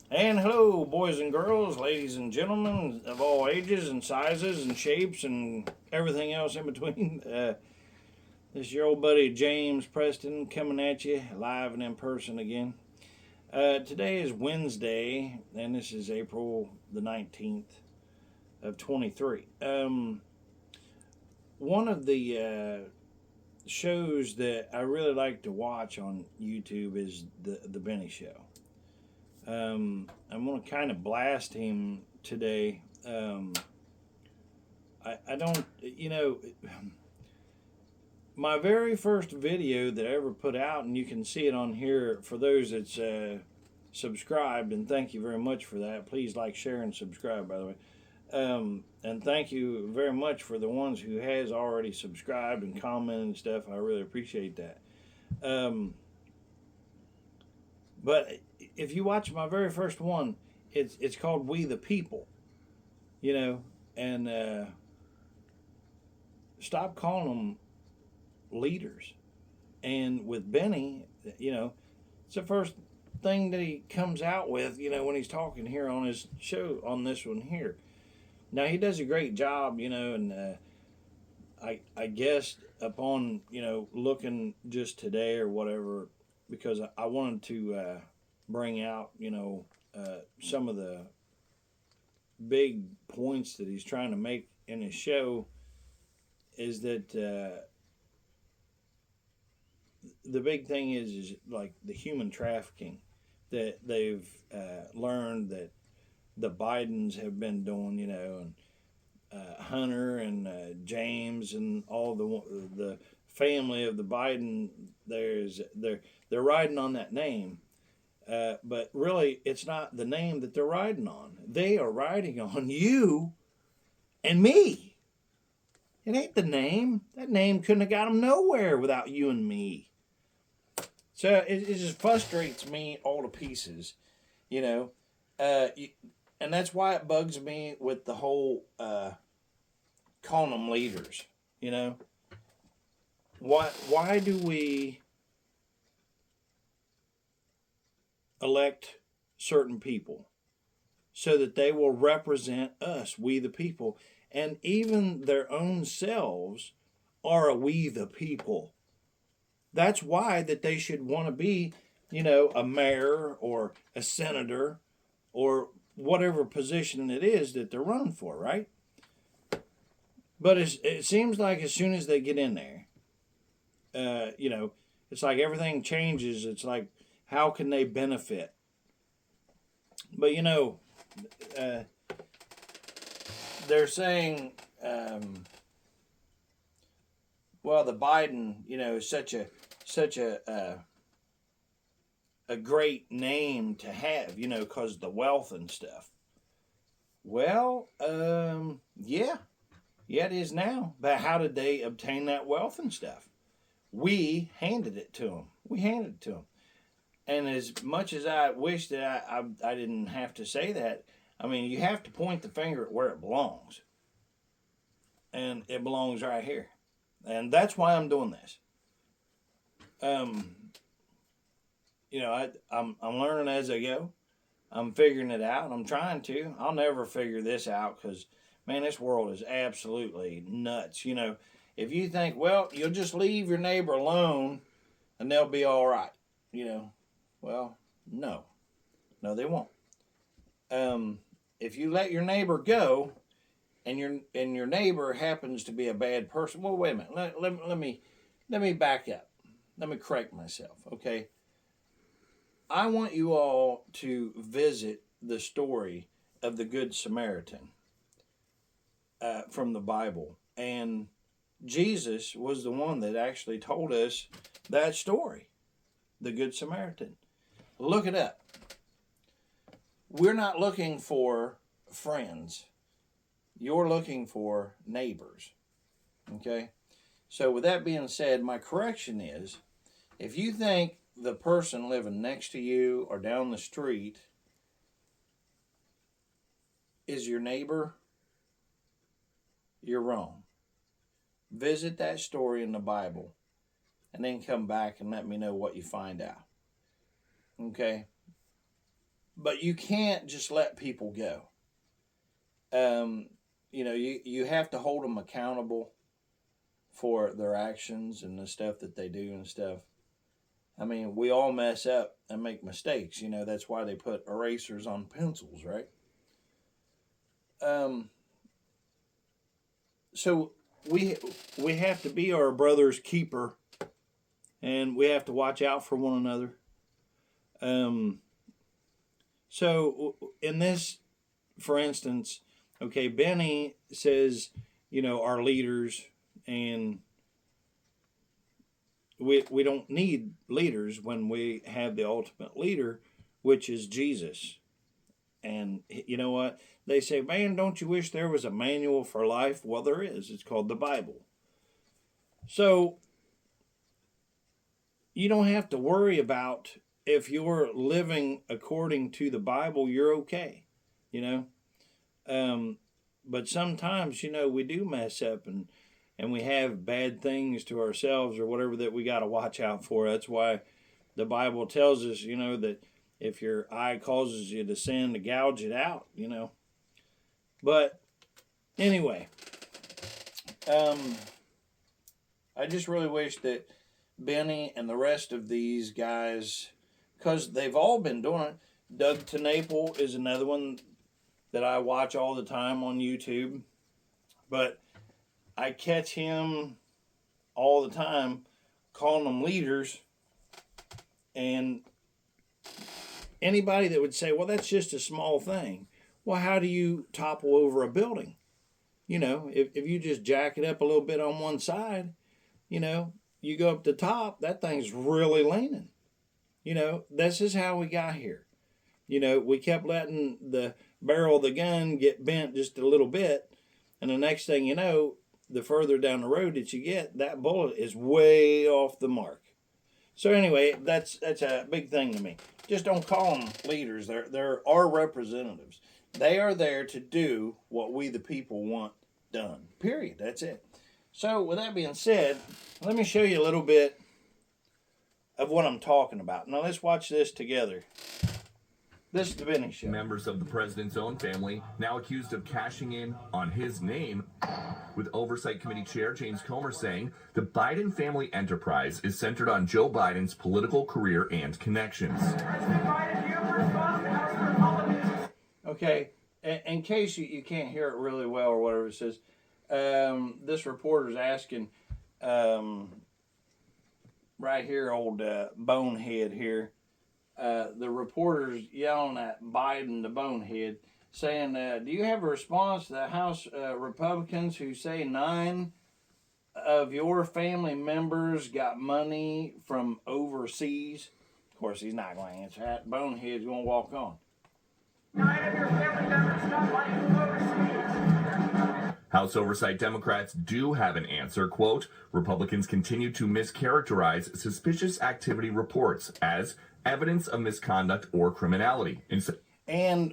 And hello, boys and girls, ladies and gentlemen of all ages and sizes and shapes and everything else in between. This is your old buddy James Preston coming at you live and in person again. Today is Wednesday, and this is April the 19th of 23. One of the shows that I really like to watch on YouTube is the Benny Show. I'm going to kind of blast him today. I don't, my very first video that I ever put out, and you can see it on here for those that's subscribed, and thank you very much for that. Please like, share, and subscribe, by the way. And thank you very much for the ones who has already subscribed and commented and stuff. I really appreciate that. But if you watch my very first one, it's called We the People, and stop calling them leaders. And with Benny, it's the first thing that he comes out with, when he's talking here on his show on this one here. Now he does a great job, and I guess upon looking just today or whatever, because I wanted to bring out some of the big points that he's trying to make in his show, is that the big thing is like the human trafficking that they've learned that the Bidens have been doing, and Hunter and James and all the family of the Biden. They're riding on that name, but really it's not the name that they're riding on. They are riding on you and me. It ain't the name. That name couldn't have got them nowhere without you and me. So it just frustrates me all to pieces, and that's why it bugs me with the whole calling them leaders. Why do we elect certain people? So that they will represent us, we the people, and even their own selves are a we the people. That's why that they should want to be, a mayor or a senator or whatever position it is that they're running for, right? But it seems like as soon as they get in there, it's like everything changes. It's like, how can they benefit? But they're saying, well, the Biden, is such a great name to have, because the wealth and stuff. Well, yeah, it is now. But how did they obtain that wealth and stuff? We handed it to them. And as much as I wish that I didn't have to say that, I mean, you have to point the finger at where it belongs. And it belongs right here. And that's why I'm doing this. I'm learning as I go. I'm figuring it out. I'm trying to. I'll never figure this out because, man, this world is absolutely nuts. If you think, well, you'll just leave your neighbor alone and they'll be all right, well, no, they won't. If you let your neighbor go, and your neighbor happens to be a bad person, well, wait a minute. Let me back up. Let me correct myself, okay? I want you all to visit the story of the Good Samaritan from the Bible, and Jesus was the one that actually told us that story, the Good Samaritan. Look it up. We're not looking for friends. You're looking for neighbors. Okay? So with that being said, my correction is, if you think the person living next to you or down the street is your neighbor, you're wrong. Visit that story in the Bible and then come back and let me know what you find out. Okay? But you can't just let people go. You have to hold them accountable for their actions and the stuff that they do and stuff. I mean, we all mess up and make mistakes. That's why they put erasers on pencils, right? So we have to be our brother's keeper, and we have to watch out for one another. So in this, for instance, okay, Benny says, our leaders, and we don't need leaders when we have the ultimate leader, which is Jesus. And you know what? They say, man, don't you wish there was a manual for life? Well, there is. It's called the Bible. So you don't have to worry about if you're living according to the Bible, you're okay, But sometimes, we do mess up and we have bad things to ourselves or whatever that we got to watch out for. That's why the Bible tells us, that if your eye causes you to sin, to gouge it out, But anyway, I just really wish that Benny and the rest of these guys, because they've all been doing it. Doug TeNapel is another one that I watch all the time on YouTube. But I catch him all the time calling them leaders. And anybody that would say, well, that's just a small thing. Well, how do you topple over a building? If you just jack it up a little bit on one side, you go up the top, that thing's really leaning. This is how we got here. We kept letting the barrel of the gun get bent just a little bit. And the next thing you know, the further down the road that you get, that bullet is way off the mark. So anyway, that's a big thing to me. Just don't call them leaders. They're our representatives. They are there to do what we the people want done. Period. That's it. So with that being said, let me show you a little bit of what I'm talking about. Now let's watch this together. This is the Benny Show. Members of the president's own family now accused of cashing in on his name, with Oversight Committee Chair James Comer saying the Biden family enterprise is centered on Joe Biden's political career and connections. Okay, in case you can't hear it really well or whatever it says, this reporter's asking, right here, old bonehead here, the reporter's yelling at Biden, the bonehead, saying, do you have a response to the House Republicans who say 9 of your family members got money from overseas? Of course, he's not going to answer that. Bonehead's going to walk on. 9 of your family members got money from overseas. House Oversight Democrats do have an answer. Quote, Republicans continue to mischaracterize suspicious activity reports as evidence of misconduct or criminality. And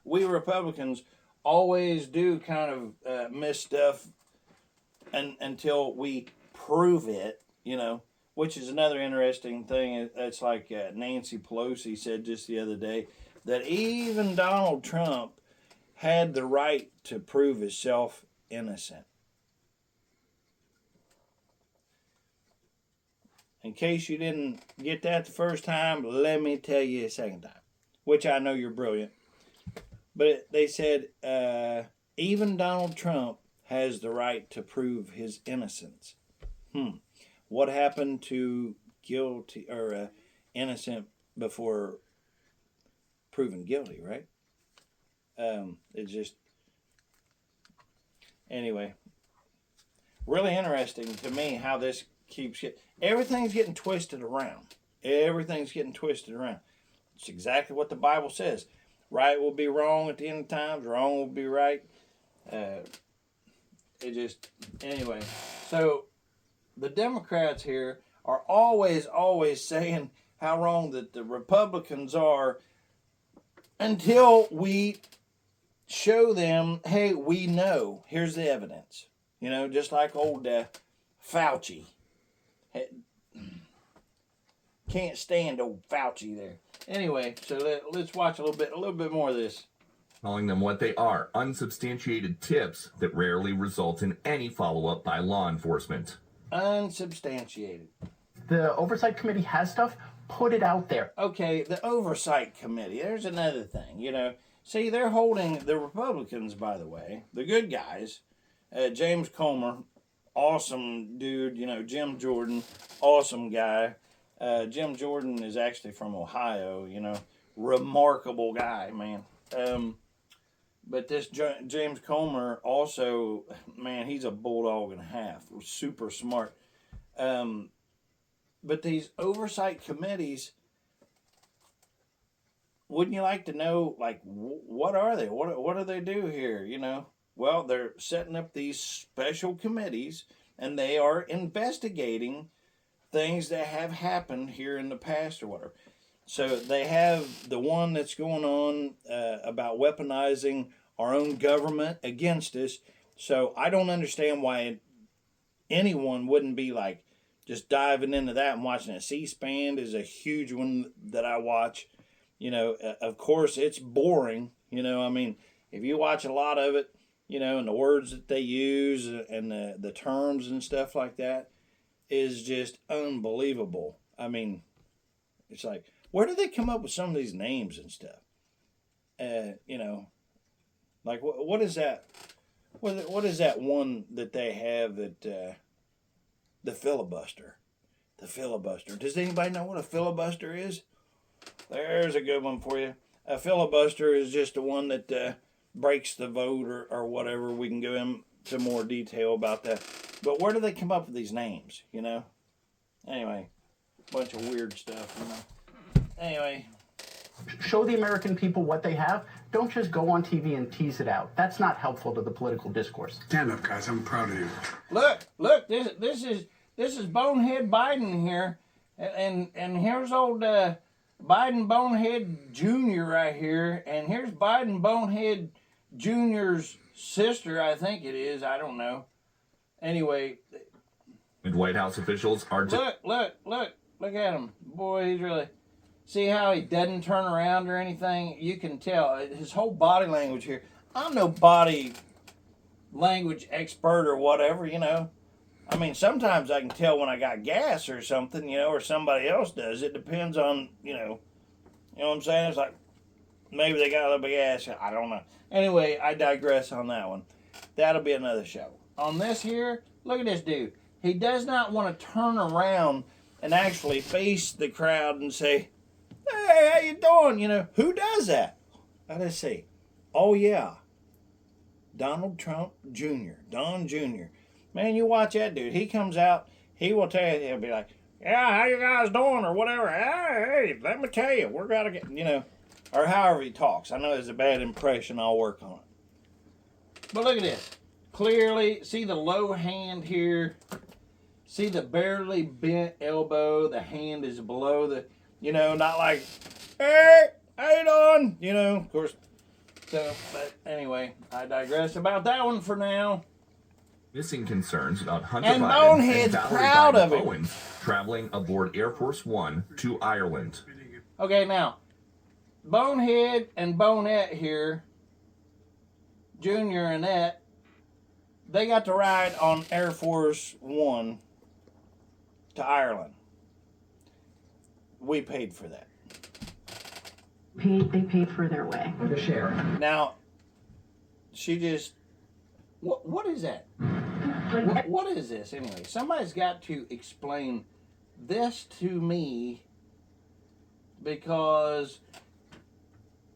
we Republicans always do kind of miss stuff until we prove it, which is another interesting thing. It's like Nancy Pelosi said just the other day, that even Donald Trump had the right to prove himself innocent. In case you didn't get that the first time, let me tell you a second time, which I know you're brilliant. But they said even Donald Trump has the right to prove his innocence. What happened to guilty or innocent before proven guilty, right? It's just, anyway, really interesting to me how this keeps getting, everything's getting twisted around. Everything's getting twisted around. It's exactly what the Bible says. Right will be wrong at the end of times. Wrong will be right. Anyway. So the Democrats here are always saying how wrong that the Republicans are until we show them, hey, we know. Here's the evidence. Just like old Fauci. Can't stand old Fauci there. Anyway, so let's watch a little bit more of this. Calling them what they are, unsubstantiated tips that rarely result in any follow-up by law enforcement. Unsubstantiated. The Oversight Committee has stuff, put it out there. Okay, the Oversight Committee, there's another thing, you know. See, they're holding, the Republicans, by the way, the good guys, James Comer, awesome dude, you know, Jim Jordan, awesome guy. Jim Jordan is actually from Ohio, you know, remarkable guy, man. But this James Comer also, man, he's a bulldog and a half, super smart. But these oversight committees, wouldn't you like to know, like, what are they? What do they do here, you know? Well, they're setting up these special committees, and they are investigating things that have happened here in the past or whatever. So they have the one that's going on about weaponizing our own government against us. So I don't understand why anyone wouldn't be like just diving into that and watching it. C-SPAN is a huge one that I watch. You know, of course, it's boring. You know, I mean, if you watch a lot of it, you know, and the words that they use and the terms and stuff like that is just unbelievable. I mean, it's like, where do they come up with some of these names and stuff? You know, like what is that? What is that one that they have that the filibuster? The filibuster. Does anybody know what a filibuster is? There's a good one for you. A filibuster is just the one that breaks the vote or whatever. We can go into more detail about that. But where do they come up with these names, you know? Anyway, bunch of weird stuff, you know? Anyway. Show the American people what they have. Don't just go on TV and tease it out. That's not helpful to the political discourse. Stand up, guys. I'm proud of you. Look, this is Bonehead Biden here. And here's old Biden Bonehead Jr. right here. And here's Biden Bonehead Jr.'s sister, I think it is. I don't know. Anyway. And White House officials are... Look at him. Boy, he's really... See how he doesn't turn around or anything? You can tell. His whole body language here. I'm no body language expert or whatever, you know. I mean, sometimes I can tell when I got gas or something, you know, or somebody else does. It depends on, you know what I'm saying? It's like, maybe they got a little bit of gas. I don't know. Anyway, I digress on that one. That'll be another show. On this here, look at this dude. He does not want to turn around and actually face the crowd and say, hey, how you doing? You know, who does that? Let's see. Oh, yeah. Donald Trump Jr. Don Jr. Man, you watch that dude. He comes out, he will tell you, he'll be like, yeah, how you guys doing? Or whatever. Hey, let me tell you, we're going to get, you know, or however he talks. I know it's a bad impression. I'll work on it. But look at this. Clearly, see the low hand here. See the barely bent elbow. The hand is below the... You know, not like, hey, how you doing? You know, of course. So, but anyway, I digress about that one for now. Missing concerns about Hunter And Biden Bonehead's and Valerie proud Biden of him. Owens traveling aboard Air Force One to Ireland. Okay, now, Bonehead and Bonette here, Junior and Annette, they got to ride on Air Force One to Ireland. We paid for that. They paid for their way. The share. Now, she just... What is that? What is this anyway? Somebody's got to explain this to me because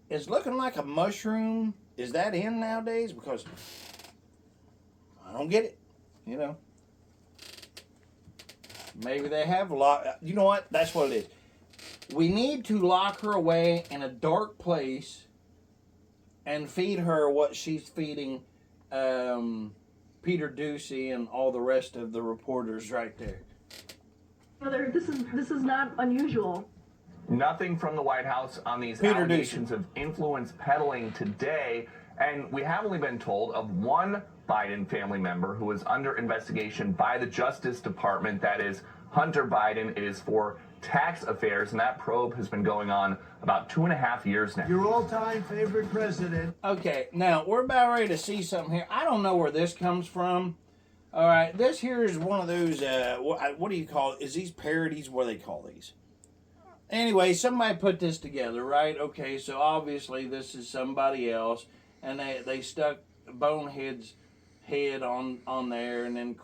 it's looking like a mushroom. Is that in nowadays? Because I don't get it, you know. Maybe they have you know what? That's what it is. We need to lock her away in a dark place and feed her what she's feeding Peter Ducey and all the rest of the reporters right there. Brother, this is not unusual. Nothing from the White House on these Peter allegations of influence peddling today. And we have only been told of one Biden family member who is under investigation by the Justice Department. That is Hunter Biden. It is for tax affairs, and that probe has been going on about 2.5 years now. Your all-time favorite president. Okay, now we're about ready to see something here. I don't know where this comes from. All right, this here is one of those, what do you call it? Is these parodies? What do they call these? Anyway, somebody put this together, right? Okay, so obviously this is somebody else, and they stuck Bonehead's head on there, and then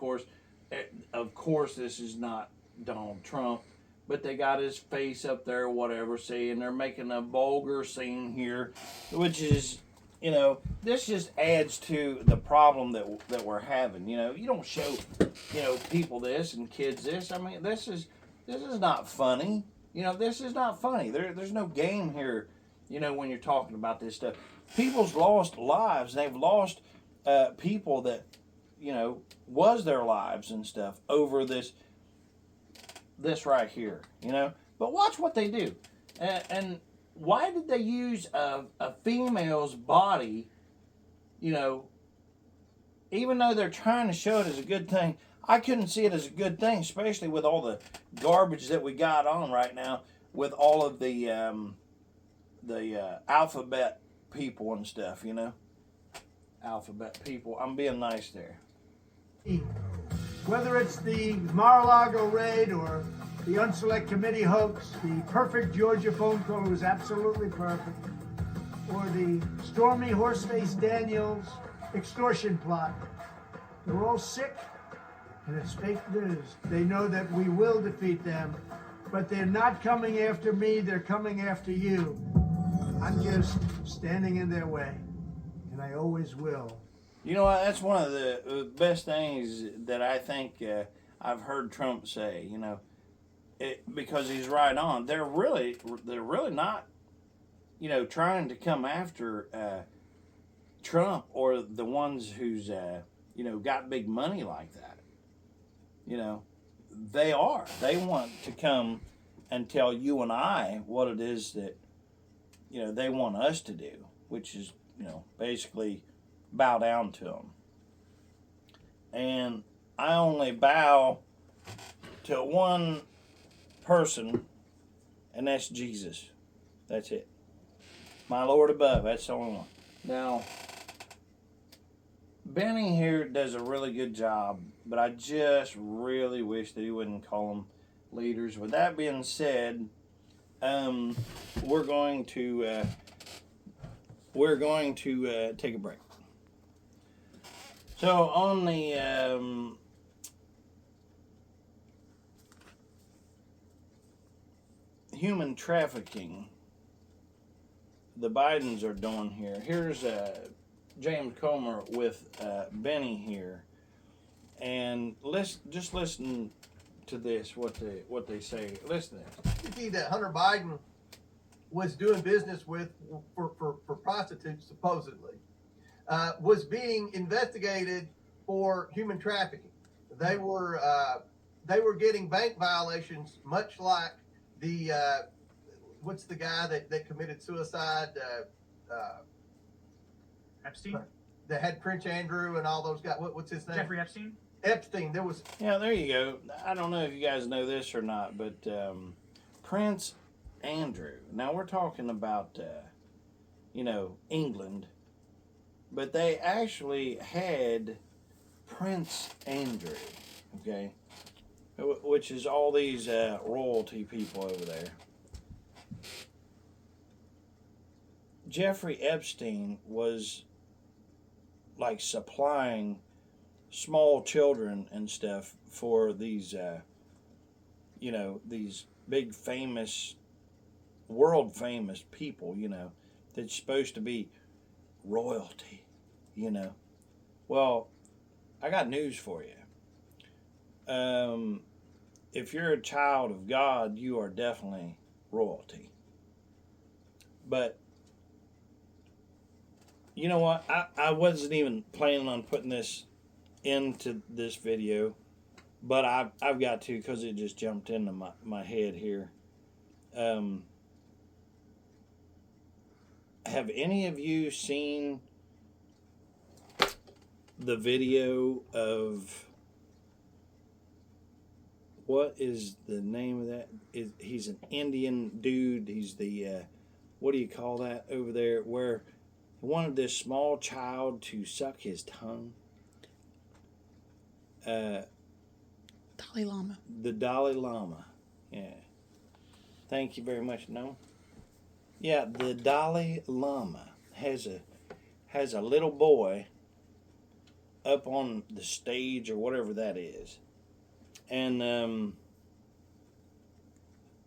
of course this is not Donald Trump, but they got his face up there or whatever, see, and they're making a vulgar scene here, which is, you know, this just adds to the problem that we're having. You know, you don't show, you know, people this and kids this. I mean, this is not funny. You know, this is not funny. There's no game here, you know, when you're talking about this stuff. People's lost lives. They've lost people that, you know, was their lives and stuff over this right here, you know. But watch what they do. And why did they use a female's body, you know, even though they're trying to show it as a good thing? I couldn't see it as a good thing, especially with all the garbage that we got on right now with all of the alphabet people and stuff, you know. Alphabet people. I'm being nice there. Whether it's the Mar-a-Lago raid or the Unselect Committee hoax, the perfect Georgia phone call was absolutely perfect, or the Stormy Horseface Daniels extortion plot, they're all sick. And it's fake news. They know that we will defeat them, but they're not coming after me, they're coming after you. I'm just standing in their way, and I always will. You know what? That's one of the best things that I think I've heard Trump say, you know, because he's right on. They're really not, you know, trying to come after Trump or the ones who's, you know, got big money like that. You know, they want to come and tell you and I what it is that, you know, they want us to do, which is, you know, basically bow down to them. And I only bow to one person, and that's Jesus. That's it. My Lord above, that's the only one. Now, Benny here does a really good job, but I just really wish that he wouldn't call them leaders. With that being said, we're going to take a break. So on the human trafficking, the Bidens are doing here. Here's James Comer with Benny here, and just listen to this. What they say. Listen to this. That Hunter Biden was doing business with for prostitutes supposedly was being investigated for human trafficking. They were getting bank violations, much like the what's the guy that committed suicide? Epstein? That had Prince Andrew and all those guys. What's his name? Jeffrey Epstein? Epstein. There was. Yeah, there you go. I don't know if you guys know this or not, but Prince Andrew. Now we're talking about, you know, England, but they actually had Prince Andrew, okay, which is all these royalty people over there. Jeffrey Epstein was like supplying small children and stuff for these, you know, these big famous, world famous people, you know, that's supposed to be royalty, you know. Well, I got news for you. If you're a child of God, you are definitely royalty. But you know what? I wasn't even planning on putting this into this video, but I've got to because it just jumped into my head here. Have any of you seen the video of what is the name of that? He's an Indian dude. He's the what do you call that over there? Where he wanted this small child to suck his tongue. Dalai Lama. The Dalai Lama. Yeah. Thank you very much. No. Yeah, the Dalai Lama has a little boy up on the stage or whatever that is, and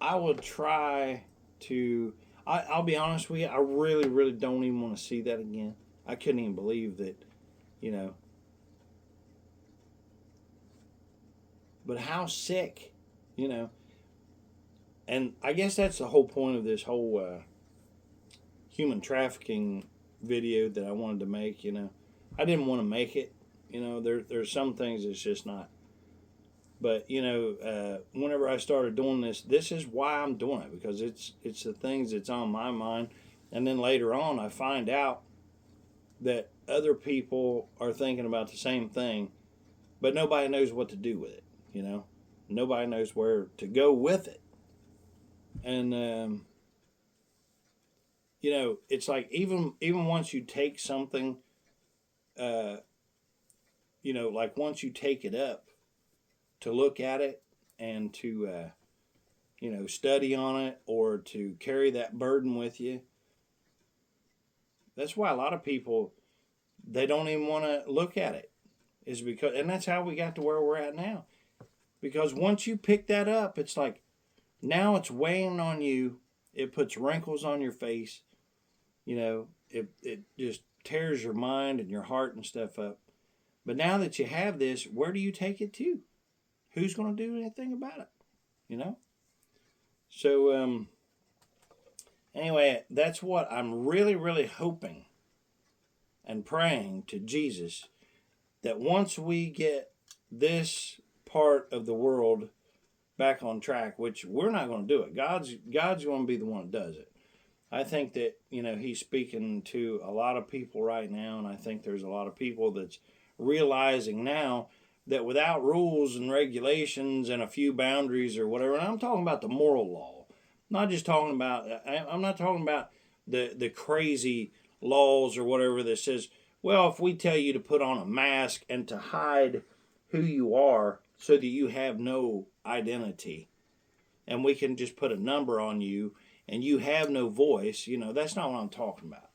I will try to. I'll be honest with you. I really, really don't even want to see that again. I couldn't even believe that, you know. But how sick, you know. And I guess that's the whole point of this whole human trafficking video that I wanted to make. You know, I didn't want to make it. You know, there's some things it's just not. But you know, whenever I started doing this is why I'm doing it, because it's the things that's on my mind, and then later on I find out that other people are thinking about the same thing, but nobody knows what to do with it. You know, nobody knows where to go with it, and you know, it's like even once you take something, you know, like once you take it up to look at it and to you know, study on it or to carry that burden with you. That's why a lot of people, they don't even want to look at it, is because, and that's how we got to where we're at now. Because once you pick that up, it's like now it's weighing on you. It puts wrinkles on your face. You know, it just tears your mind and your heart and stuff up. But now that you have this, where do you take it to? Who's going to do anything about it? You know? So, anyway, that's what I'm really, really hoping and praying to Jesus, that once we get this part of the world back on track, which we're not going to do it. God's going to be the one that does it. I think that, you know, he's speaking to a lot of people right now, and I think there's a lot of people that's realizing now that without rules and regulations and a few boundaries or whatever, and I'm talking about the moral law, not just talking about, I'm not talking about the crazy laws or whatever that says, well, if we tell you to put on a mask and to hide who you are so that you have no identity, and we can just put a number on you and you have no voice, you know, that's not what I'm talking about.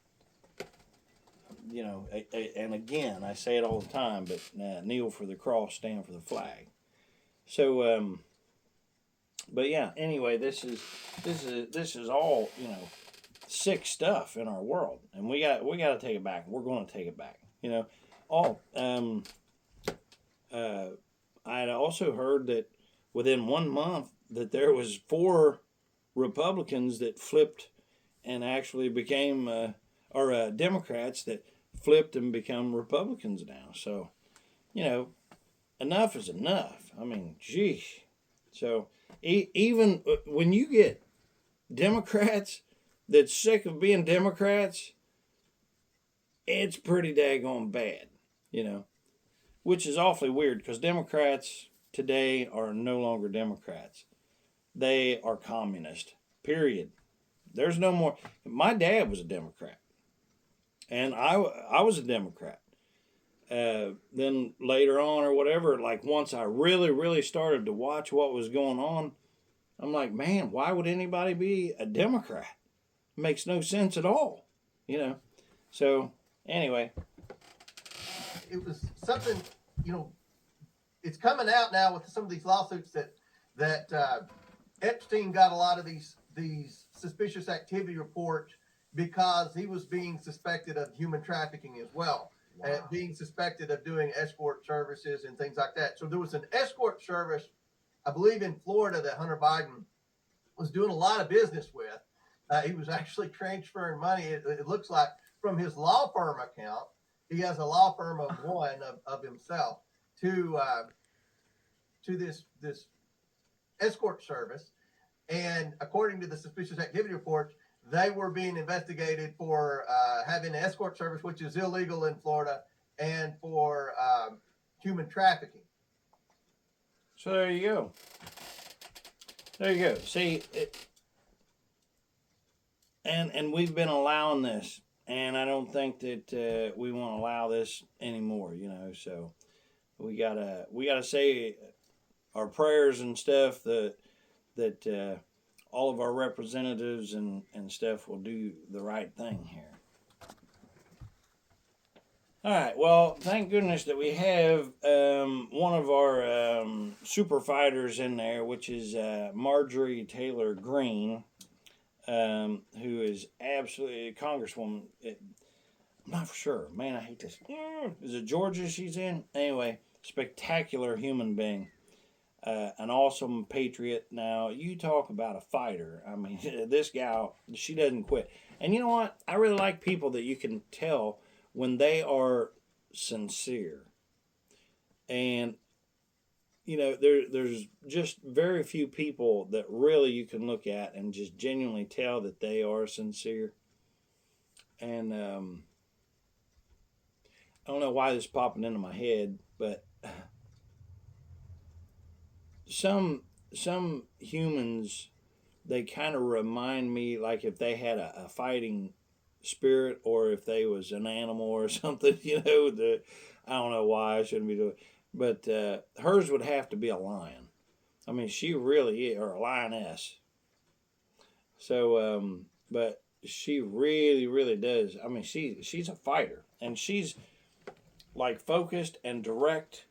You know, and again, I say it all the time, but kneel for the cross, stand for the flag. So, but yeah. Anyway, this is all, you know, sick stuff in our world, and we got to take it back. We're going to take it back. You know, I had also heard that within 1 month that there was 4 Republicans that flipped and actually became or Democrats that flipped and become Republicans now. So, you know, enough is enough. I mean, geez. So even when you get Democrats that's sick of being Democrats, it's pretty daggone bad, you know, which is awfully weird because Democrats today are no longer Democrats. They are communist, period. There's no more. My dad was a Democrat, and I was a Democrat. Then later on or whatever, like once I really, really started to watch what was going on, I'm like, man, why would anybody be a Democrat? It makes no sense at all, you know. So anyway, It was something, you know, it's coming out now with some of these lawsuits that Epstein got a lot of these suspicious activity reports because he was being suspected of human trafficking as well. Wow. Being suspected of doing escort services and things like that. So there was an escort service, I believe in Florida, that Hunter Biden was doing a lot of business with. He was actually transferring money, it looks like, from his law firm account. He has a law firm of one of himself to this escort service. And according to the suspicious activity reports, they were being investigated for having an escort service, which is illegal in Florida, and for human trafficking. So there you go. There you go. See, and we've been allowing this, and I don't think that we want to allow this anymore. So we gotta say our prayers and stuff that all of our representatives and stuff will do the right thing here. All right. Well, thank goodness that we have one of our super fighters in there, which is Marjorie Taylor Greene, who is absolutely a congresswoman. I'm not for sure. Man, I hate this. Is it Georgia she's in? Anyway, spectacular human being. An awesome patriot. Now, you talk about a fighter. I mean, this gal, she doesn't quit. And you know what? I really like people that you can tell when they are sincere. And, there's just very few people that really you can look at and just genuinely tell that they are sincere. And I don't know why this is popping into my head, but some humans, they kind of remind me like if they had a fighting spirit, or if they was an animal or something. I don't know why I shouldn't be doing it, but hers would have to be a lion. I mean, she really is, or a lioness. So but she really, really does. I mean, she's a fighter, and she's like focused and direct,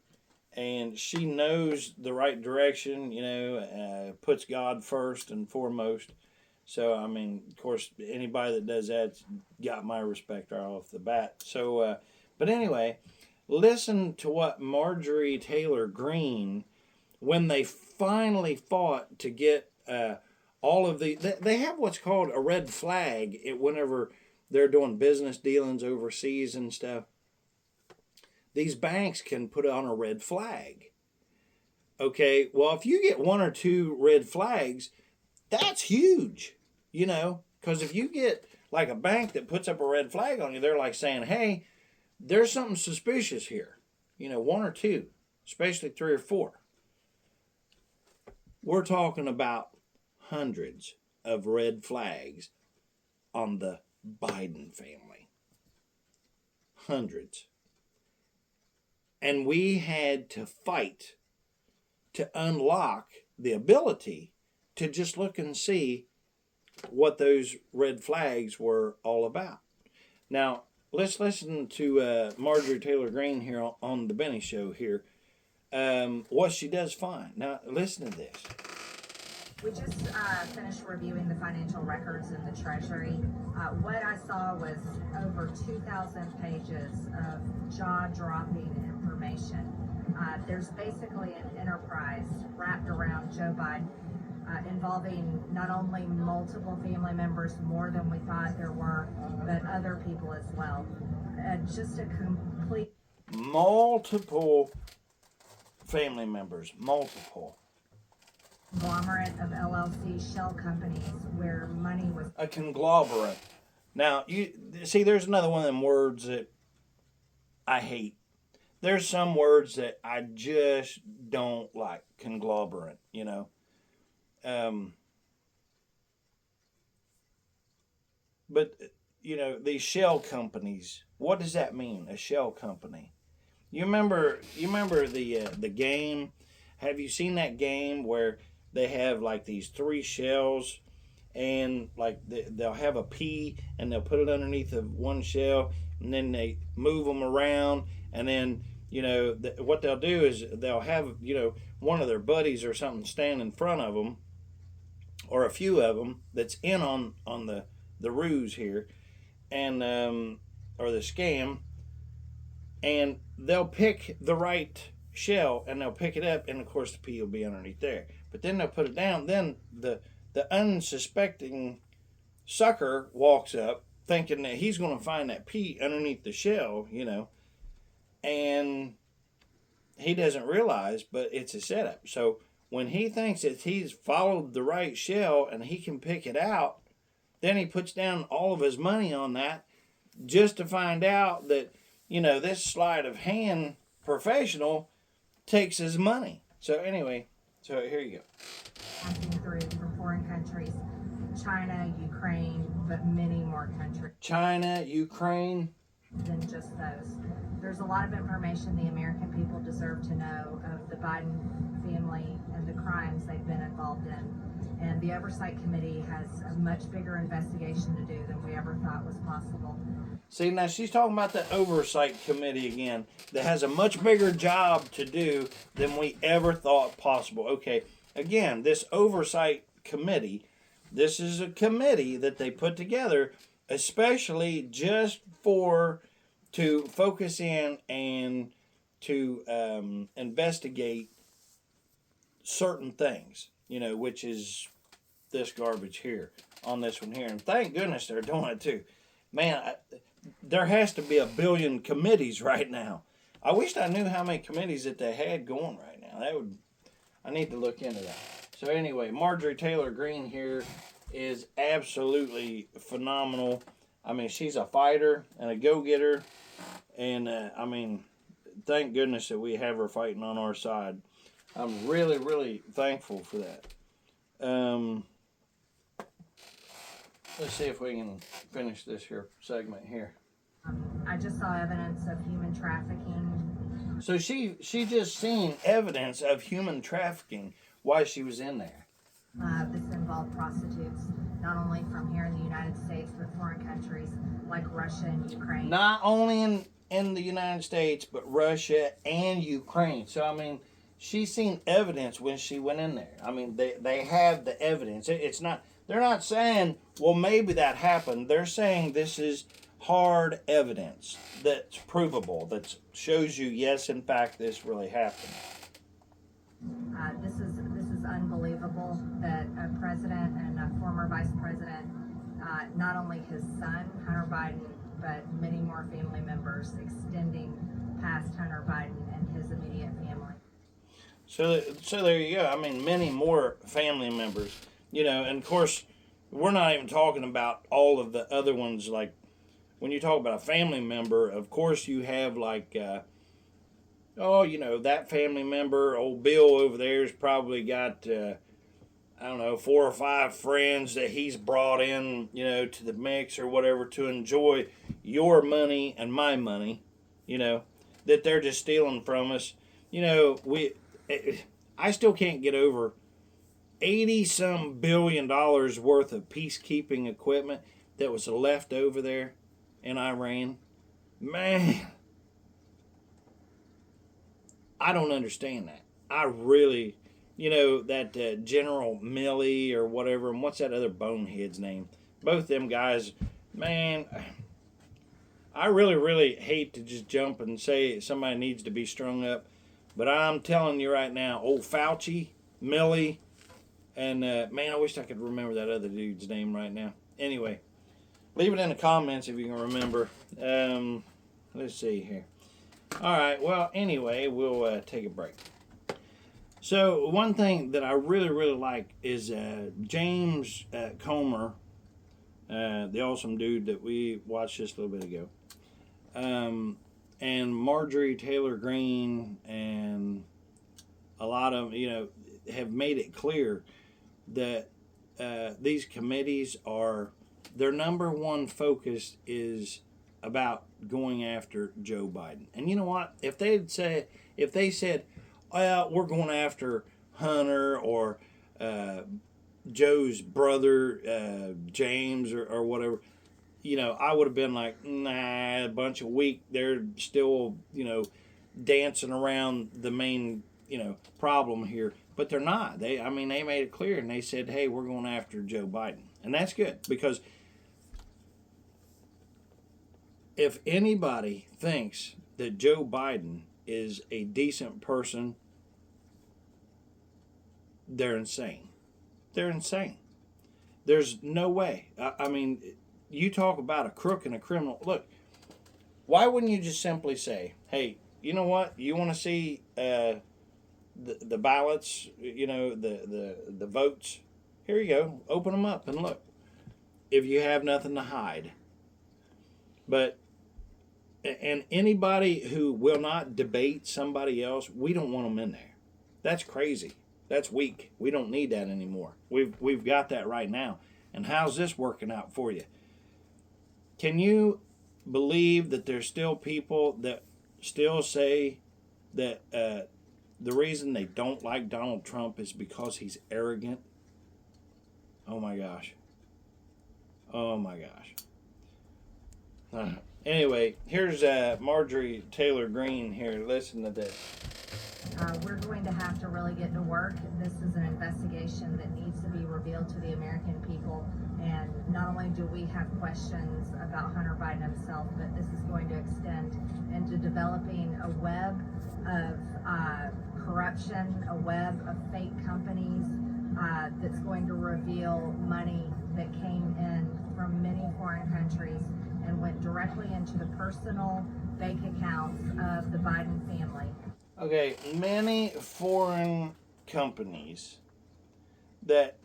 and she knows the right direction, puts God first and foremost. So, I mean, of course, anybody that does that's got my respect right off the bat. So, but anyway, listen to what Marjorie Taylor Greene, when they finally fought to get all of they have what's called a red flag whenever they're doing business dealings overseas and stuff. These banks can put on a red flag. Okay, well, if you get one or two red flags, that's huge, because if you get like a bank that puts up a red flag on you, they're like saying, hey, there's something suspicious here. One or two, especially three or four. We're talking about hundreds of red flags on the Biden family. Hundreds. And we had to fight to unlock the ability to just look and see what those red flags were all about. Now, let's listen to Marjorie Taylor Greene here on the Benny Show here. What she does fine. Now, listen to this. We just finished reviewing the financial records in the Treasury. What I saw was over 2,000 pages of jaw-dropping information. There's basically an enterprise wrapped around Joe Biden involving not only multiple family members, more than we thought there were, but other people as well. Just a complete... Multiple family members, multiple. Conglomerate of LLC shell companies where money was... A conglomerate. Now, you see, there's another one of them words that I hate. There's some words that I just don't like. Conglomerate, But, these shell companies, what does that mean, a shell company? You remember the game? Have you seen that game where they have like these three shells, and like they'll have a pea and they'll put it underneath of one shell, and then they move them around, and then what they'll do is they'll have one of their buddies or something stand in front of them, or a few of them that's in on the ruse here, and or the scam, and they'll pick the right shell and they'll pick it up, and of course the pea will be underneath there. But then they'll put it down. Then the unsuspecting sucker walks up thinking that he's going to find that pea underneath the shell, and he doesn't realize, but it's a setup. So when he thinks that he's followed the right shell and he can pick it out, then he puts down all of his money on that, just to find out that this sleight of hand professional takes his money. So anyway, so here you go. Passing through from foreign countries, China, Ukraine, but many more countries China, Ukraine. than just those. There's a lot of information the American people deserve to know of the Biden family and the crimes they've been involved in. And the Oversight Committee has a much bigger investigation to do than we ever thought was possible. See, now she's talking about the Oversight Committee again that has a much bigger job to do than we ever thought possible. Okay, again, this Oversight Committee, this is a committee that they put together especially just to focus in and to investigate certain things, which is this garbage here on this one here. And thank goodness they're doing it too. Man, there has to be a billion committees right now. I wish I knew how many committees that they had going right now. I need to look into that. So anyway, Marjorie Taylor Greene here is absolutely phenomenal. I mean, she's a fighter and a go-getter. And, thank goodness that we have her fighting on our side. I'm really, really thankful for that. Let's see if we can finish this here segment here. I just saw evidence of human trafficking. So she just seen evidence of human trafficking while she was in there. This involved prostitutes, not only from here in the United States, but foreign countries like Russia and Ukraine. Not only in the United States, but Russia and Ukraine. So, she's seen evidence when she went in there. They have the evidence. It's not, they're not saying, well, maybe that happened. They're saying this is hard evidence that's provable, that shows you, yes, in fact, this really happened. This is unbelievable that a president and a former vice president, not only his son, Hunter Biden, but many more family members extending past Hunter Biden and his immediate family. So there you go. Many more family members, and of course, we're not even talking about all of the other ones. Like, when you talk about a family member, of course, you have that family member, old Bill over there's probably got, 4 or 5 friends that he's brought in, to the mix or whatever to enjoy your money and my money, that they're just stealing from us. I still can't get over $80-some billion worth of peacekeeping equipment that was left over there in Iran. Man, I don't understand that. I really, that General Milley or whatever, and what's that other bonehead's name? Both them guys, man, I really, really hate to just jump and say somebody needs to be strung up, but I'm telling you right now, old Fauci, Milley, and man, I wish I could remember that other dude's name right now. Anyway, leave it in the comments if you can remember. Let's see here. All right, well, anyway, we'll take a break. So one thing that I really, really like is James Comer, the awesome dude that we watched just a little bit ago, and Marjorie Taylor Greene, and a lot of them, have made it clear that these committees their number one focus is about going after Joe Biden. And you know what? If they said, well, we're going after Hunter or Joe's brother, James, or whatever, I would have been like, nah, a bunch of weak. They're still, dancing around the main, problem here. But they're not. They made it clear, and they said, hey, we're going after Joe Biden. And that's good, because if anybody thinks that Joe Biden is a decent person, they're insane. They're insane. There's no way. You talk about a crook and a criminal. Look, why wouldn't you just simply say, hey, you know what? You want to see the ballots, the votes? Here you go. Open them up and look. If you have nothing to hide. And anybody who will not debate somebody else, we don't want them in there. That's crazy. That's weak. We don't need that anymore. We've got that right now. And how's this working out for you? Can you believe that there's still people that still say that the reason they don't like Donald Trump is because he's arrogant? Oh my gosh. Oh my gosh. Anyway, here's Marjorie Taylor Greene here. Listen to this. We're going to have to really get to work. This is an investigation that needs to be revealed to the American people. And not only do we have questions about Hunter Biden himself, but this is going to extend into developing a web of corruption, a web of fake companies that's going to reveal money that came in from many foreign countries and went directly into the personal bank accounts of the Biden family. Okay, many foreign companies that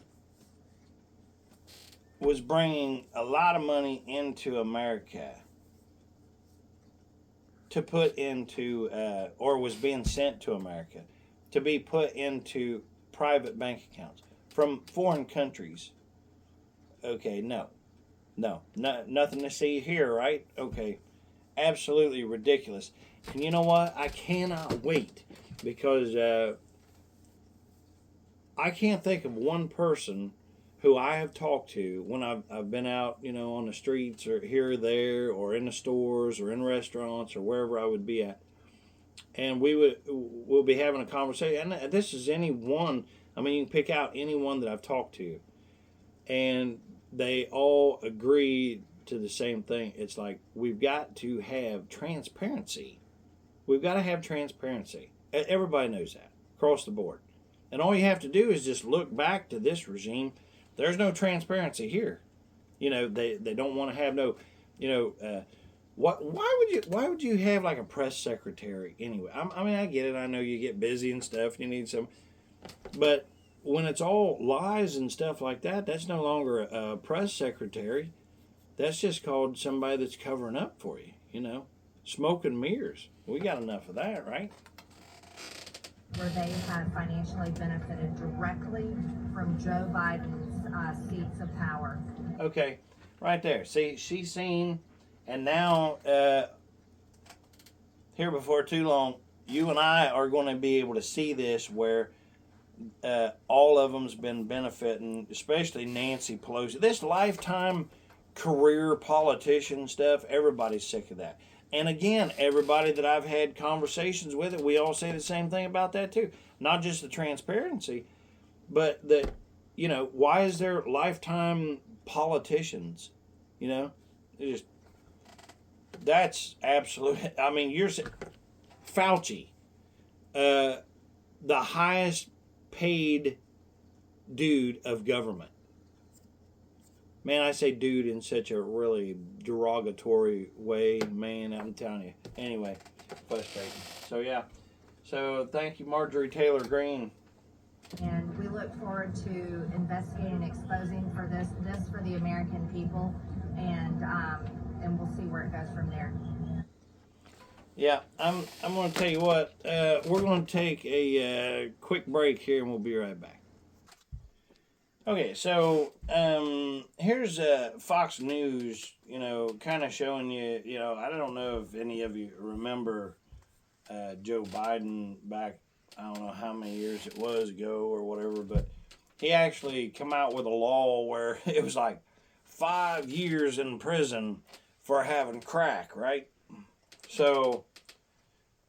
was bringing a lot of money into America to put into, or was being sent to America to be put into private bank accounts from foreign countries. Okay, nothing to see here, right? Okay, absolutely ridiculous. And you know what? I cannot wait because I can't think of one person who I have talked to when I've been out, on the streets or here or there or in the stores or in restaurants or wherever I would be at. And we'll be having a conversation. And this is any one. I mean, you can pick out anyone that I've talked to. And they all agree to the same thing. It's like, we've got to have transparency. We've got to have transparency. Everybody knows that across the board. And all you have to do is just look back to this regime. There's no transparency here. They don't want to have no, why would you have like a press secretary anyway? I mean, I get it. I know you get busy and stuff. You need some, but when it's all lies and stuff like that, that's no longer a press secretary. That's just called somebody that's covering up for you. Smoke and mirrors. We got enough of that, right? Where they have financially benefited directly from Joe Biden's seats of power. Okay, right there. See, she's seen, and now here before too long, you and I are going to be able to see this where all of them's been benefiting, especially Nancy Pelosi. This lifetime career politician stuff, everybody's sick of that. And again, everybody that I've had conversations with, we all say the same thing about that too. Not just the transparency, but that, why is there lifetime politicians? That's absolute. I mean, you're Fauci, the highest paid dude of government. Man, I say dude in such a really derogatory way, man, I'm telling you. Anyway, frustrating. So, yeah. So, thank you, Marjorie Taylor Greene. And we look forward to investigating and exposing for this for the American people, and we'll see where it goes from there. Yeah, I'm going to tell you what, we're going to take a quick break here, and we'll be right back. Okay, so here's Fox News, kind of showing you, I don't know if any of you remember Joe Biden back, I don't know how many years it was ago or whatever, but he actually come out with a law where it was like 5 years in prison for having crack, right? So,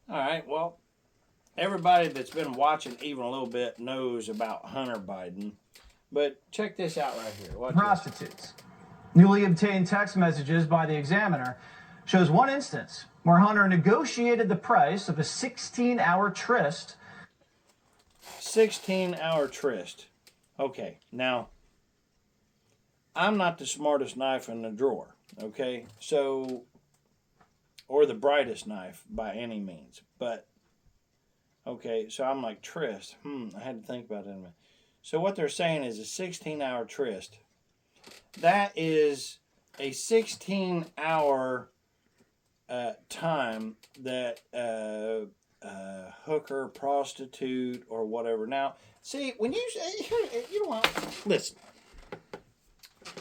all right, well, everybody that's been watching even a little bit knows about Hunter Biden. But check this out right here. Watch prostitutes. This. Newly obtained text messages by the Examiner shows one instance where Hunter negotiated the price of a 16-hour tryst. 16-hour tryst. Okay, now, I'm not the smartest knife in the drawer, okay? So, or the brightest knife by any means. But, okay, so I'm like, tryst. I had to think about that in a minute. So what they're saying is a 16-hour tryst. That is a 16-hour time that hooker, prostitute, or whatever. Now, see, when you say, you know what? Listen,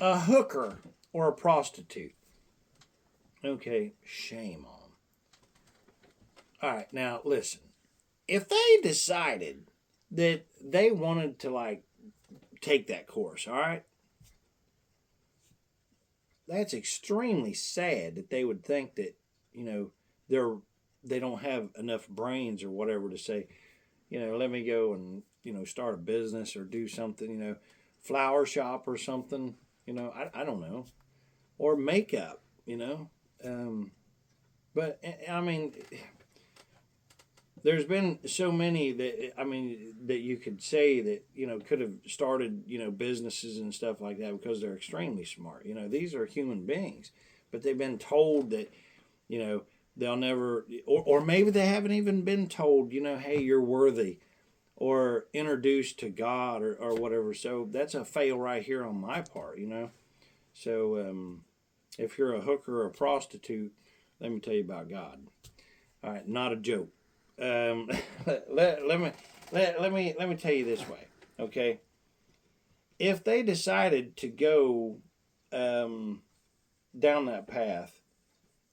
a hooker or a prostitute. Okay, shame on them. All right, now listen. If they decided that they wanted to like take that course, all right, that's extremely sad that they would think that, you know, they don't have enough brains or whatever to say, you know, let me go and, you know, start a business or do something, you know, flower shop or something, you know, I don't know, or makeup, you know. But I mean, there's been so many that, I mean, that you could say that, you know, could have started, you know, businesses and stuff like that because they're extremely smart. You know, these are human beings, but they've been told that, you know, they'll never, or maybe they haven't even been told, you know, hey, you're worthy, or introduced to God, or whatever. So that's a fail right here on my part, you know. So if you're a hooker or a prostitute, let me tell you about God. All right, not a joke. Let me tell you this way, okay? If they decided to go down that path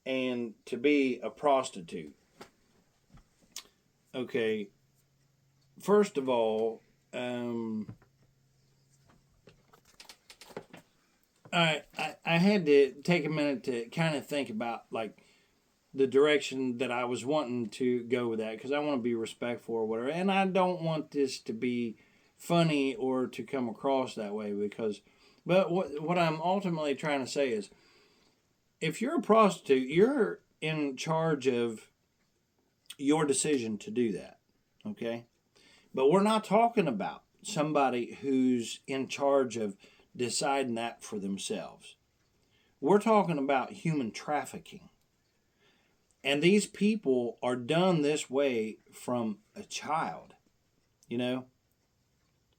and to be a prostitute, okay, first of all, I had to take a minute to kind of think about like the direction that I was wanting to go with that, because I want to be respectful or whatever, and I don't want this to be funny or to come across that way, because, but what I'm ultimately trying to say is, if you're a prostitute, you're in charge of your decision to do that, okay? But we're not talking about somebody who's in charge of deciding that for themselves. We're talking about human trafficking. And these people are done this way from a child, you know?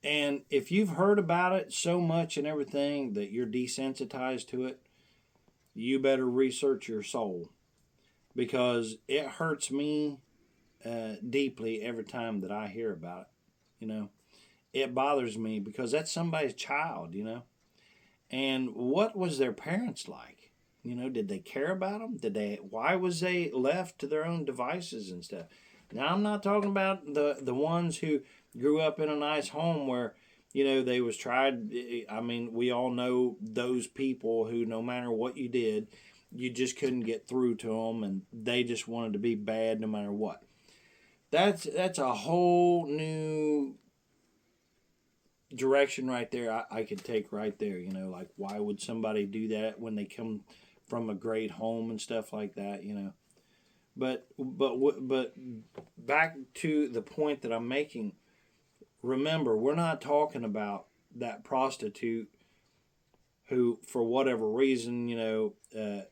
And if you've heard about it so much and everything that you're desensitized to it, you better research your soul, because it hurts me deeply every time that I hear about it, you know? It bothers me because that's somebody's child, you know? And what was their parents like? You know, did they care about them? Why was they left to their own devices and stuff? Now, I'm not talking about the ones who grew up in a nice home where, you know, they was tried. I mean, we all know those people who, no matter what you did, you just couldn't get through to them, and they just wanted to be bad no matter what. That's a whole new direction right there. I could take right there, you know, like, why would somebody do that when they come from a great home and stuff like that, you know? But back to the point that I'm making. Remember, we're not talking about that prostitute who, for whatever reason, you know,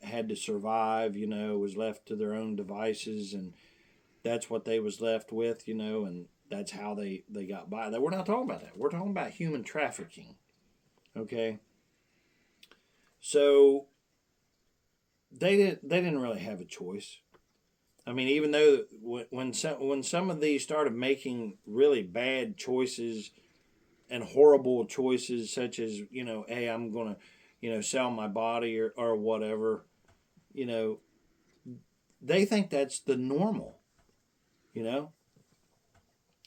had to survive, you know, was left to their own devices, and that's what they was left with, you know, and that's how they got by. We're not talking about that. We're talking about human trafficking, okay? So they didn't really have a choice. I mean, even though when some of these started making really bad choices and horrible choices, such as, you know, hey, I'm gonna, you know, sell my body or whatever, you know, they think that's the normal, you know.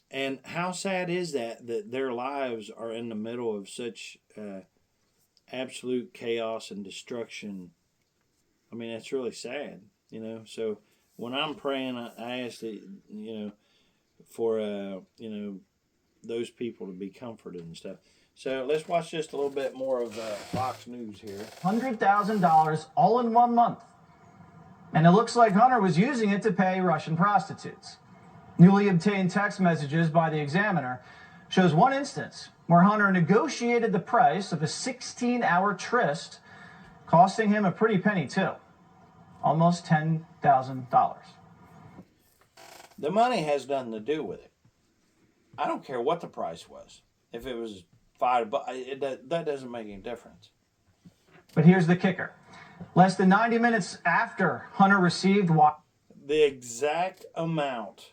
And how sad is that their lives are in the middle of such absolute chaos and destruction? I mean, that's really sad, you know. So when I'm praying, I ask that, you know, for you know, those people to be comforted and stuff. So let's watch just a little bit more of Fox News here. $100,000 all in 1 month. And it looks like Hunter was using it to pay Russian prostitutes. Newly obtained text messages by the Examiner shows one instance where Hunter negotiated the price of a 16-hour tryst, costing him a pretty penny too, almost $10,000. The money has nothing to do with it. I don't care what the price was. If it was $5, that doesn't make any difference. But here's the kicker. Less than 90 minutes after Hunter received the exact amount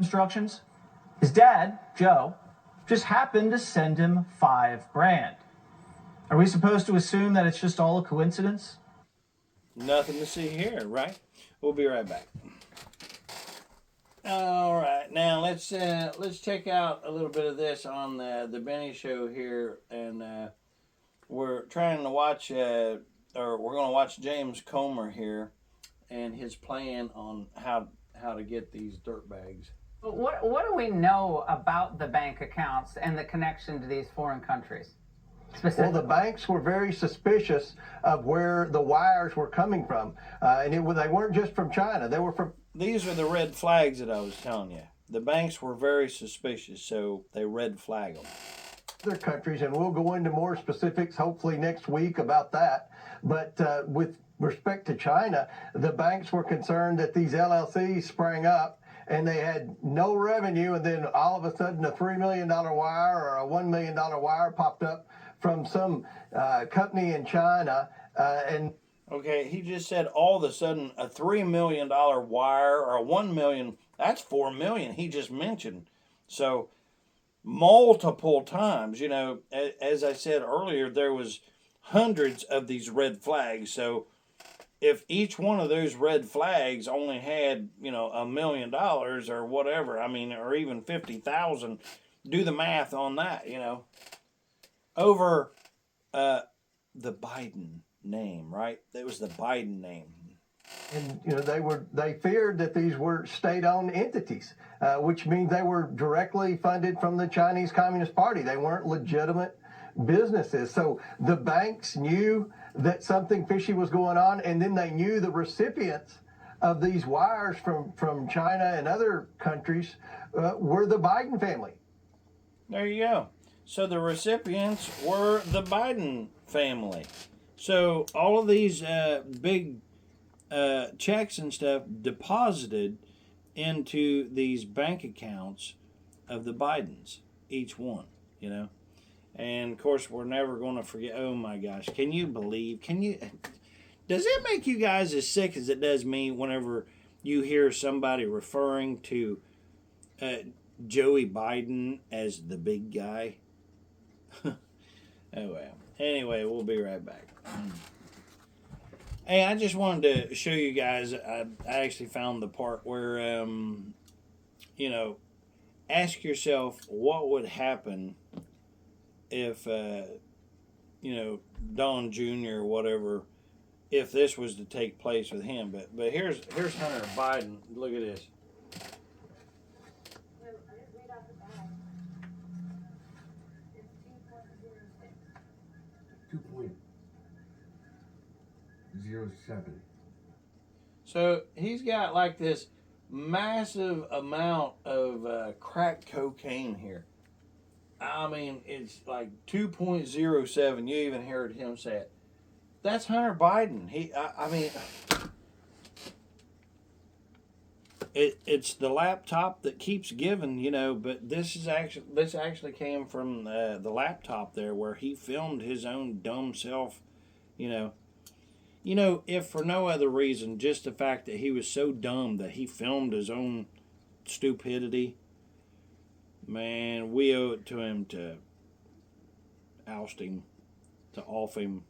instructions. His dad, Joe, just happened to send him $5,000. Are we supposed to assume that it's just all a coincidence? Nothing to see here, right? We'll be right back. All right, now let's check out a little bit of this on the Benny Show here, and we're trying to watch, or we're going to watch James Comer here, and his plan on how to get these dirtbags. What do we know about the bank accounts and the connection to these foreign countries? Well, the banks were very suspicious of where the wires were coming from, and they weren't just from China. They were from. These are the red flags that I was telling you. The banks were very suspicious, so they red flag them. Other countries, and we'll go into more specifics hopefully next week about that. But with respect to China, the banks were concerned that these LLCs sprang up and they had no revenue, and then all of a sudden a $3 million wire or a $1 million wire popped up from some company in China, and okay, he just said all of a sudden a $3 million wire or a $1 million. That's $4 million he just mentioned. So multiple times, as I said earlier, there was hundreds of these red flags. So if each one of those red flags only had, $1 million or whatever, or even 50,000, do the math on that, over the Biden name, right? That was the Biden name. And they feared that these were state-owned entities, which means they were directly funded from the Chinese Communist Party. They weren't legitimate businesses. So the banks knew that something fishy was going on, and then they knew the recipients of these wires from China and other countries were the Biden family. There you go. So the recipients were the Biden family. So all of these big checks and stuff deposited into these bank accounts of the Bidens, each one, And of course, we're never going to forget. Oh my gosh, does it make you guys as sick as it does me whenever you hear somebody referring to Joey Biden as the big guy? Oh well. Anyway, we'll be right back. Hey, I just wanted to show you guys, I actually found the part where, ask yourself what would happen if, Don Jr. or whatever, if this was to take place with him. But here's Hunter Biden. Look at this. $2.07. So he's got like this massive amount of crack cocaine here. It's like 2.07. You even heard him say it. That's Hunter Biden. It's the laptop that keeps giving, but this actually came from the laptop there where he filmed his own dumb self, if for no other reason, just the fact that he was so dumb that he filmed his own stupidity. Man, we owe it to him to oust him, to off him.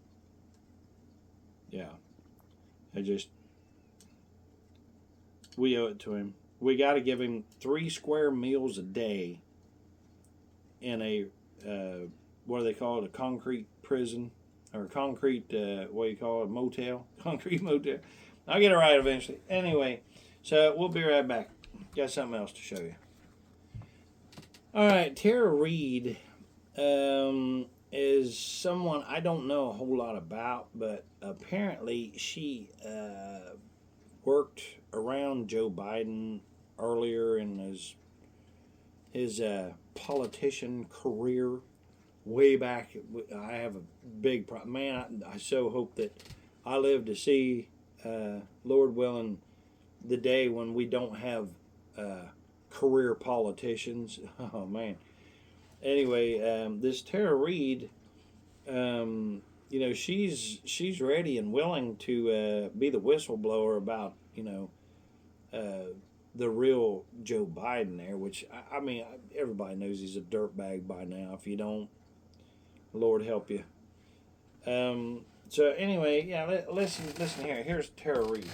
Yeah. We owe it to him. We got to give him 3 square meals a day in a, what do they call it, a concrete prison? Or concrete, what do you call it, motel? Concrete motel. I'll get it right eventually. Anyway, so we'll be right back. Got something else to show you. All right, Tara Reid is someone I don't know a whole lot about, but apparently she worked around Joe Biden earlier in his politician career way back. I have a big problem. Man, I so hope that I live to see, Lord willing, the day when we don't have career politicians. Oh, man. Anyway, this Tara Reid, she's ready and willing to be the whistleblower about, the real Joe Biden there, which I mean, everybody knows he's a dirtbag by now. If you don't, Lord help you. So anyway, yeah, listen here. Here's Tara Reid.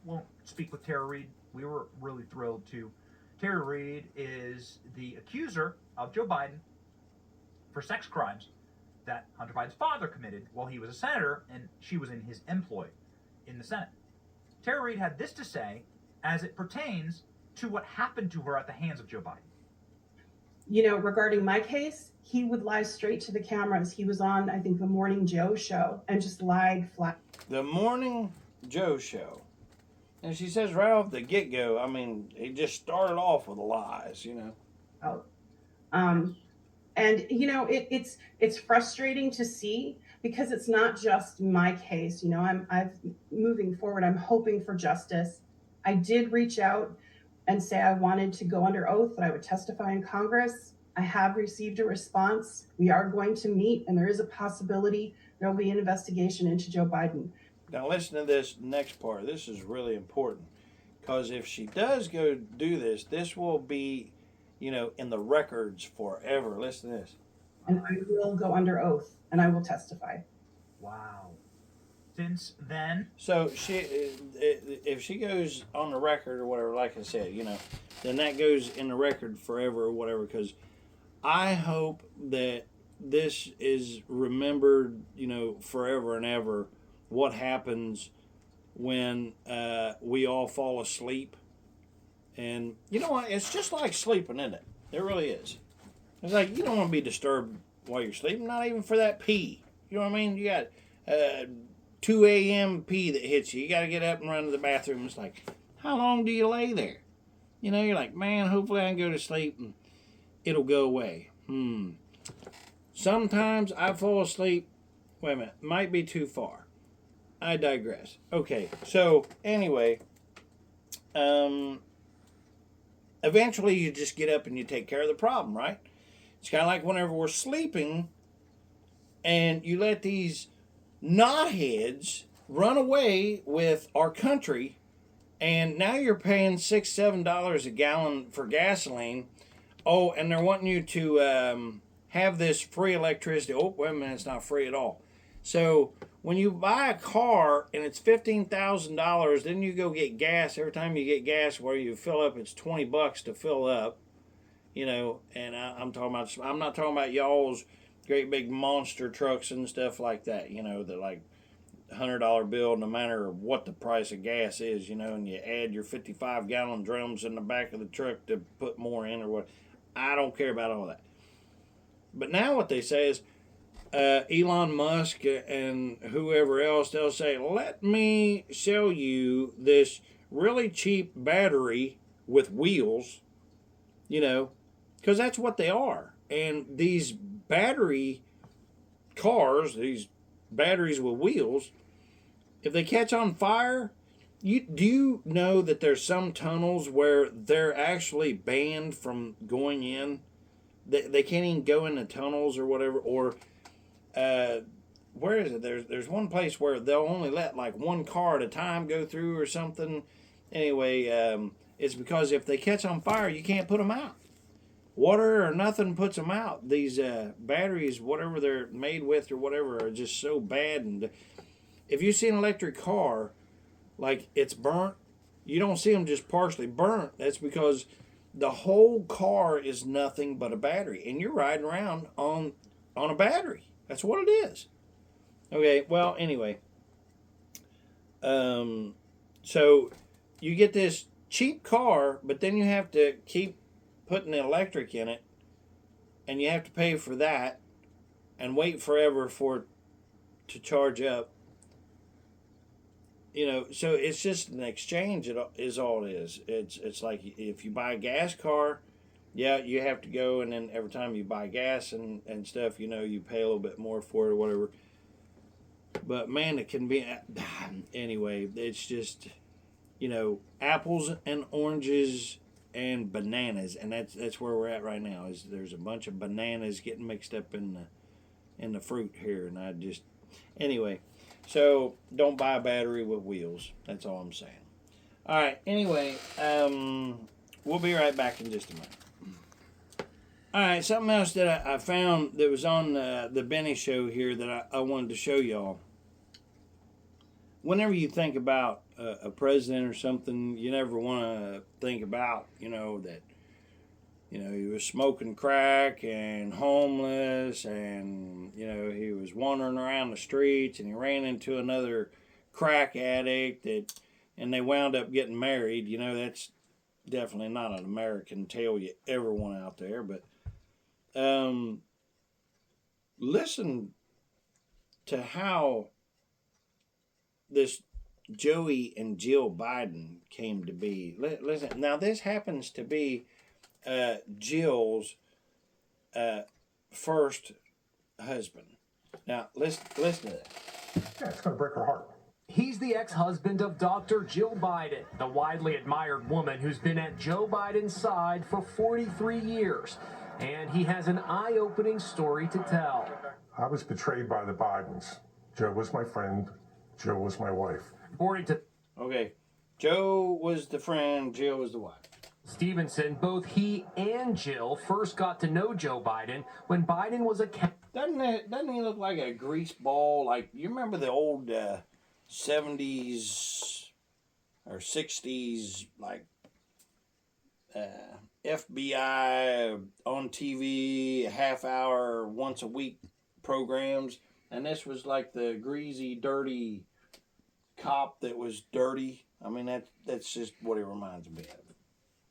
Won't speak with Tara Reid. We were really thrilled to. Tara Reid is the accuser of Joe Biden for sex crimes that Hunter Biden's father committed while he was a senator and she was in his employ in the Senate. Tara Reid had this to say as it pertains to what happened to her at the hands of Joe Biden. You know, regarding my case, he would lie straight to the cameras. He was on, I think, the Morning Joe show and just lied flat. The Morning Joe show. And she says right off the get-go, I mean, he just started off with lies, you know. And, you know, it's frustrating to see because it's not just my case. You know, I'm moving forward. I'm hoping for justice. I did reach out and say I wanted to go under oath, that I would testify in Congress. I have received a response. We are going to meet, and there is a possibility there will be an investigation into Joe Biden. Now listen to this next part. This is really important because if she does go do this, this will be, you know, in the records forever. Listen to this. And I will go under oath, and I will testify. Wow. Since then, so if she goes on the record or whatever, like I said, you know, then that goes in the record forever or whatever. Because I hope that this is remembered, you know, forever and ever. What happens when we all fall asleep, and you know what? It's just like sleeping, isn't it? It really is. It's like you don't want to be disturbed while you're sleeping, not even for that pee. You know what I mean? You got 2 a.m. pee that hits you. You got to get up and run to the bathroom. It's like, how long do you lay there? You know, you're like, man, hopefully I can go to sleep and it'll go away. Sometimes I fall asleep. Wait a minute, might be too far. I digress. Okay, so anyway, eventually you just get up and you take care of the problem, right? It's kind of like whenever we're sleeping and you let these knotheads run away with our country, and now you're paying $6-7 a gallon for gasoline. Oh, and they're wanting you to have this free electricity. Oh, wait a minute, it's not free at all. So when you buy a car and it's $15,000, then you go get gas. Every time you get gas, where you fill up, it's $20 to fill up. You know, and I'm not talking about y'all's great big monster trucks and stuff like that. You know, the like $100 bill, no matter what the price of gas is. You know, and you add your 55-gallon drums in the back of the truck to put more in or what. I don't care about all that. But now what they say is, Elon Musk and whoever else, they'll say, let me sell you this really cheap battery with wheels, you know, because that's what they are. And these battery cars, these batteries with wheels, if they catch on fire, do you know that there's some tunnels where they're actually banned from going in? They can't even go in the tunnels or whatever, or where is it? There's one place where they'll only let like one car at a time go through or something. Anyway, it's because if they catch on fire, you can't put them out. Water or nothing puts them out. These batteries, whatever they're made with or whatever, are just so bad. And if you see an electric car, like it's burnt, you don't see them just partially burnt. That's because the whole car is nothing but a battery, and you're riding around on a battery. That's what it is. Okay, well, anyway. So you get this cheap car, but then you have to keep putting the electric in it, and you have to pay for that and wait forever for it to charge up. You know, so it's just an exchange is all it is. It's like if you buy a gas car, yeah, you have to go, and then every time you buy gas and stuff, you know, you pay a little bit more for it or whatever. But man, it can be, anyway, it's just, you know, apples and oranges and bananas, and that's where we're at right now. Is there's a bunch of bananas getting mixed up in the fruit here, and I just, anyway. So don't buy a battery with wheels. That's all I'm saying. All right. Anyway, we'll be right back in just a minute. All right. Something else that I found that was on the Benny Show here that I wanted to show y'all. Whenever you think about a president or something, you never want to think about, that, he was smoking crack and homeless and, he was wandering around the streets and he ran into another crack addict and they wound up getting married. That's definitely not an American tale you ever want out there. But listen to how this Joey and Jill Biden came to be. Listen, now this happens to be Jill's first husband. Now listen to that. Yeah, it's going to break her heart. He's the ex-husband of Dr. Jill Biden, the widely admired woman who's been at Joe Biden's side for 43 years. And he has an eye-opening story to tell. I was betrayed by the Bidens. Joe was my friend. Jill was my wife. According to Joe was the friend, Jill was the wife. Stevenson, both he and Jill first got to know Joe Biden when Biden was a... Doesn't he look like a grease ball? Like, you remember the old 70s or 60s, like FBI on TV, half hour, once a week programs? And this was like the greasy, dirty cop that was dirty. I mean, that's just what it reminds me of.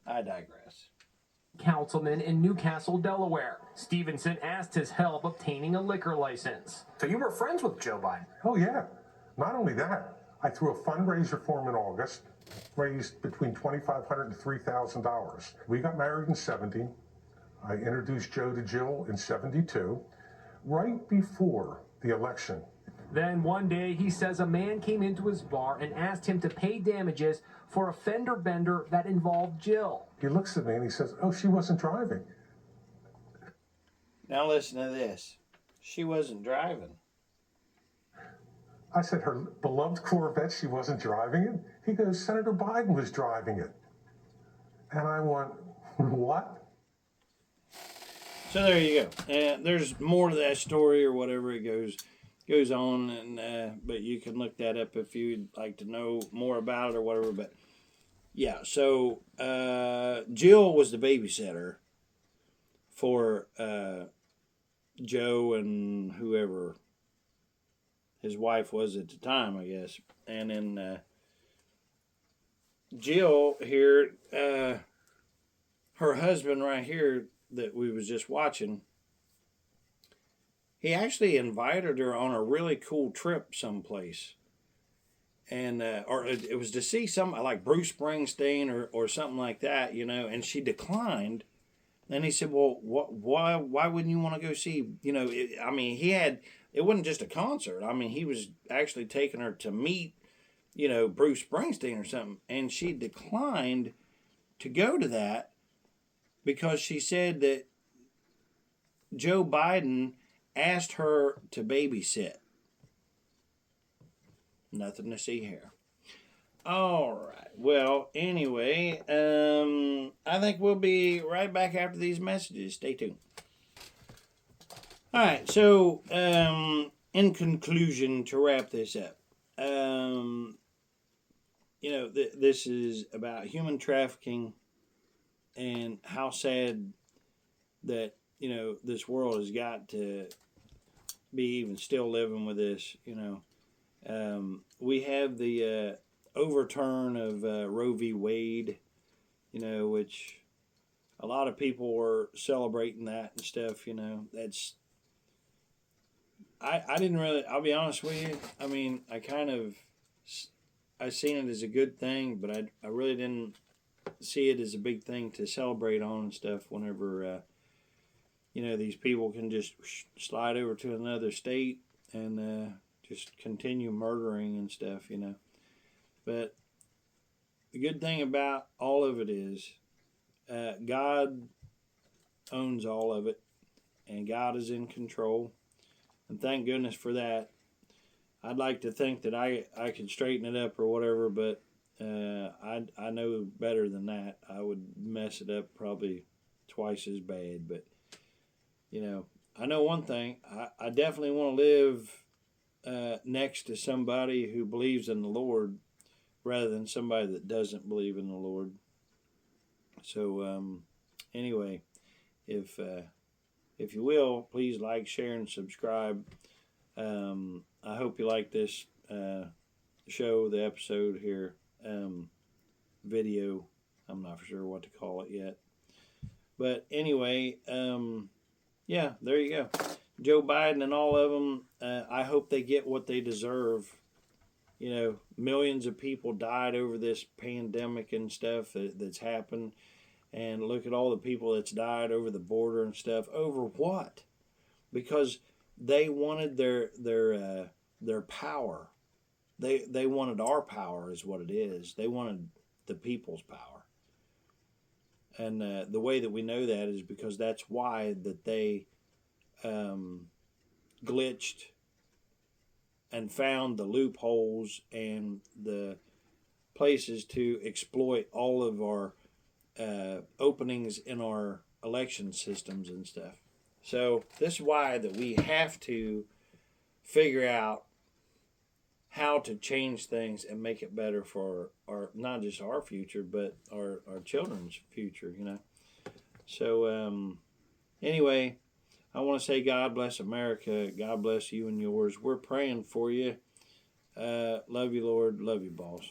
I digress. Councilman in Newcastle, Delaware. Stevenson asked his help obtaining a liquor license. So you were friends with Joe Biden? Oh, yeah. Not only that, I threw a fundraiser for him in August, raised between $2,500 and $3,000. We got married in 70. I introduced Joe to Jill in 72, right before the election. Then one day, he says a man came into his bar and asked him to pay damages for a fender bender that involved Jill. He looks at me and he says, "Oh, she wasn't driving." Now listen to this. She wasn't driving. I said, "Her beloved Corvette, she wasn't driving it?" He goes, "Senator Biden was driving it." And I went, "What?" So there you go. There's more to that story or whatever it goes on, and but you can look that up if you'd like to know more about it or whatever. But yeah, so Jill was the babysitter for Joe and whoever his wife was at the time, I guess. And then Jill here, her husband right here that we was just watching, he actually invited her on a really cool trip someplace. And, or it was to see something like Bruce Springsteen or something like that, and she declined. And he said, "Well, why wouldn't you want to go see, it wasn't just a concert. I mean, he was actually taking her to meet, Bruce Springsteen or something." And she declined to go to that because she said that Joe Biden asked her to babysit. Nothing to see here. All right. Well, anyway, I think we'll be right back after these messages. Stay tuned. All right. So, in conclusion, to wrap this up, this is about human trafficking and how sad that, this world has got to be even still living with this, we have the overturn of Roe v. Wade, which a lot of people were celebrating that and stuff, that's, I didn't really, I'll be honest with you, I mean, I seen it as a good thing, but I really didn't see it as a big thing to celebrate on and stuff whenever, these people can just slide over to another state and just continue murdering and stuff, But the good thing about all of it is God owns all of it, and God is in control. And thank goodness for that. I'd like to think that I could straighten it up or whatever, but I know better than that. I would mess it up probably twice as bad. But, you know, I know one thing. I definitely want to live next to somebody who believes in the Lord rather than somebody that doesn't believe in the Lord. So, anyway, if you will, please like, share, and subscribe. I hope you like this show, the episode here, video. I'm not for sure what to call it yet. But anyway, yeah, there you go. Joe Biden and all of them, I hope they get what they deserve. You know, millions of people died over this pandemic and stuff that's happened. And look at all the people that's died over the border and stuff. Over what? Because they wanted their power. They wanted our power is what it is. They wanted the people's power. And the way that we know that is because that's why that they glitched and found the loopholes and the places to exploit all of our openings in our election systems and stuff. So this is why that we have to figure out how to change things and make it better for our, not just our future, but our children's future, you know. So anyway, I want to say God bless America. God bless you and yours. We're praying for you. Love you, Lord. Love you, boss.